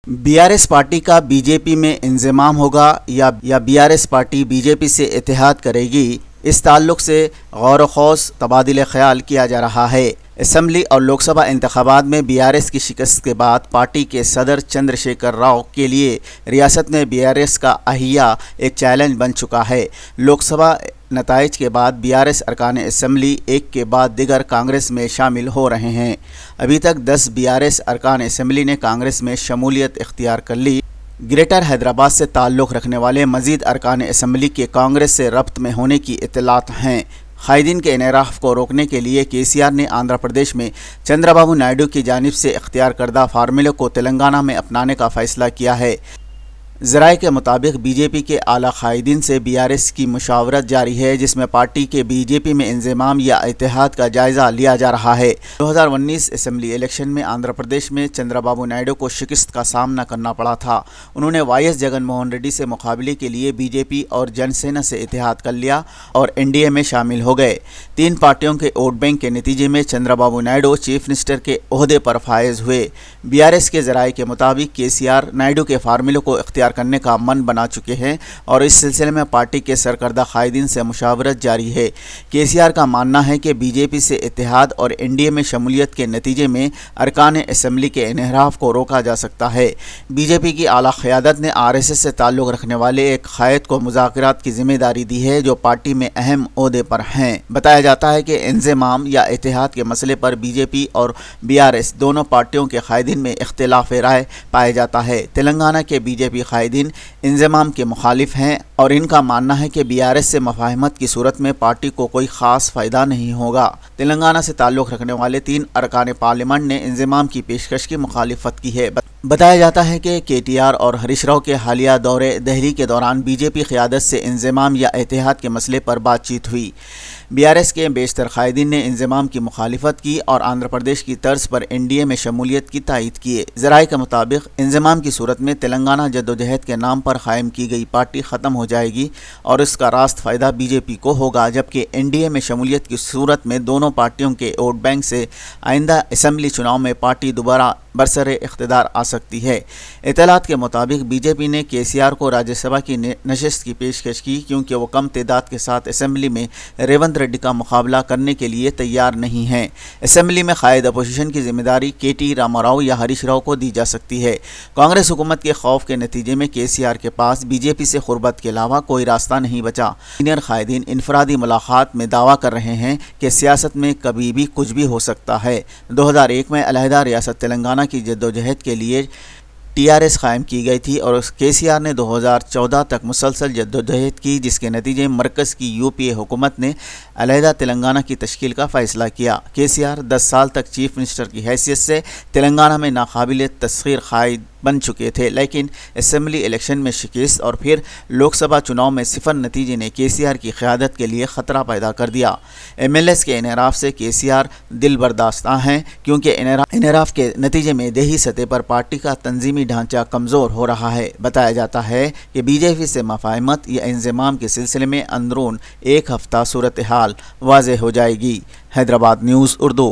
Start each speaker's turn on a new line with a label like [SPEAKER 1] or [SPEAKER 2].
[SPEAKER 1] BRS party का BJP में इंज़माम होगा या बीआरएस पार्टी बीजेपी से इत्तेहाद करेगी, इस ताल्लुक़ से गौर व खौस तबादिल ख्याल किया जा रहा है। असम्बली और लोकसभा इंतखाबात में बीआरएस की शिकस्त के बाद पार्टी के सदर चंद्रशेखर राव के लिए रियासत में बीआरएस का अहिया एक चैलेंज बन चुका है। लोकसभा नताइज के बाद बीआरएस अरकान असम्बली एक के बाद दिगर कांग्रेस में शामिल हो रहे हैं। अभी तक 10 बीआरएस अरकान असम्बली ने कांग्रेस में शमूलियत इख्तियार कर ली। ग्रेटर हैदराबाद से ताल्लुक़ रखने वाले मज़ीद अरकान असम्बली के कांग्रेस से रब्त में होने की इत्तलात हैं। कायदीन के इनहराफ को रोकने के लिए केसीआर ने आंध्र प्रदेश में चंद्रबाबू नायडू की जानिब से इख्तियार करदा फार्मूले को तेलंगाना में अपनाने का फ़ैसला किया है। ज़राए के मुताबिक बीजेपी के आला कायदीन से बीआरएस की मुशावरत जारी है, जिसमें पार्टी के बीजेपी में इंज़माम या इत्तेहाद का जायज़ा लिया जा रहा है। 2019 असम्बली इलेक्शन में आंध्र प्रदेश में चंद्रबाबू नायडू को शिकस्त का सामना करना पड़ा था। उन्होंने वाईएस जगनमोहन रेड्डी से मुकाबले के लिए बीजेपी और जनसेना से इत्तेहाद कर लिया और एनडीए में शामिल हो गए। 3 पार्टियों के वोट बैंक के नतीजे में चंद्रबाबू नायडू चीफ मिनिस्टर के ओहदे पर फायज हुए। बीआरएस के ज़राए के मुताबिक केसीआर नायडू के फार्मूले को इख्तियार करने का मन बना चुके हैं और इस सिलसिले में पार्टी के सरकर्दा कायदीन से मुशावरत जारी है। केसीआर का मानना है कि बीजेपी से इत्तेहाद और एनडीए में शमूलियत के नतीजे में अरकान असम्बली के इनहराफ को रोका जा सकता है। बीजेपी की आला क़यादत ने आरएसएस से ताल्लुक़ रखने वाले एक कायद को मुज़ाकरात की जिम्मेदारी दी है, जो पार्टी में अहम ओहदे पर हैं। बताया जाता है कि इंज़माम या इत्तेहाद के मसले पर बीजेपी और बीआरएस दोनों पार्टियों के कायदीन में इख्तिलाफ राय पाया जाता है। तेलंगाना के बीजेपी कायदीन इंज़माम के मुखालिफ हैं और इनका मानना है कि बीआरएस से मफाहमत की सूरत में पार्टी को कोई ख़ास फ़ायदा नहीं होगा। तेलंगाना से ताल्लुक़ रखने वाले 3 अरकान पार्लियामेंट ने इंज़माम की पेशकश की मुखालिफत की है। बताया जाता है कि केटीआर और हरीश राव के हालिया दौरे दिल्ली के दौरान बीजेपी क़यादत से इंज़माम या इत्तेहाद के मसले पर बातचीत हुई। बीआरएस के बेशतर कायदीन ने इंज़माम की मुखालिफत की और आंध्र प्रदेश की तर्ज पर एनडीए में शमूलियत की तायद किए। ज़राए के मुताबिक इंज़माम की सूरत में तेलंगाना जद्दोजहद के नाम पर कायम की गई पार्टी ख़त्म हो जाएगी और इसका रास्त फ़ायदा बीजेपी को होगा, जबकि एनडीए में शमूलियत की सूरत में दोनों पार्टियों के वोट बैंक से आइंदा असम्बली चुनाव में पार्टी दोबारा बरसरे इख्तिदार आ सकती है। इत्तलात के मुताबिक बीजेपी ने केसीआर को राज्यसभा की नशिस्त की पेशकश की, क्योंकि वो कम तादाद के साथ असम्बली में रेवंत रेड्डी का मुकाबला करने के लिए तैयार नहीं हैं। असम्बली में कायद अपोजिशन की जिम्मेदारी केटी रामाराव या हरीश राव को दी जा सकती है। कांग्रेस हुकूमत के खौफ के नतीजे में केसीआर के पास बीजेपी से खुरबत के अलावा कोई रास्ता नहीं बचा। सीनियर कायदीन इनफरादी मुलाकात में दावा कर रहे हैं कि सियासत में कभी भी कुछ भी हो सकता है। 2001 में अलहदा रियासत तेलंगाना की जद्दोजहद के लिए टीआरएस कायम की गई थी और केसीआर ने 2014 तक मुसलसल जद्दोजहद की, जिसके नतीजे में मरकज़ की यूपीए हुकूमत ने अलहदा तेलंगाना की तश्कील का फ़ैसला किया। केसीआर 10 साल तक चीफ मिनिस्टर की हैसियत से तेलंगाना में नाकाबिल तस्खीर कायद बन चुके थे, लेकिन असम्बली इलेक्शन में शिकस्त और फिर लोकसभा चुनाव में सिफर नतीजे ने केसीआर की क़यादत के लिए ख़तरा पैदा कर दिया। एमएलएस के इनहराफ से केसीआर दिल बर्दाश्ता हैं, क्योंकि इनहराफ के नतीजे में देही सतह पर पार्टी का तंजीमी ढांचा कमज़ोर हो रहा है। बताया जाता है कि बीजेपी से मफाहमत या इंज़माम के सिलसिले में अंदरून एक हफ़्ता सूरत हाल वाज़ेह हो जाएगी। हैदराबाद न्यूज़ उर्दू।